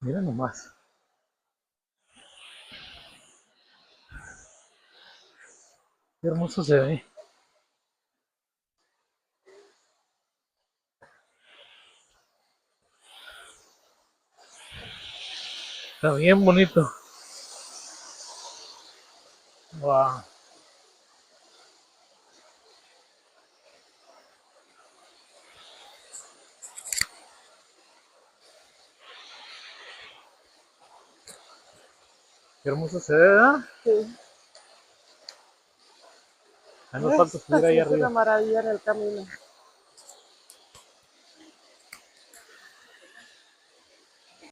Mira nomás. Qué hermoso se ve. Está bien bonito. Wow. Qué hermoso se ve, ¿verdad? Sí. Ahí nos falta subir ahí Es una arriba. maravilla en el camino.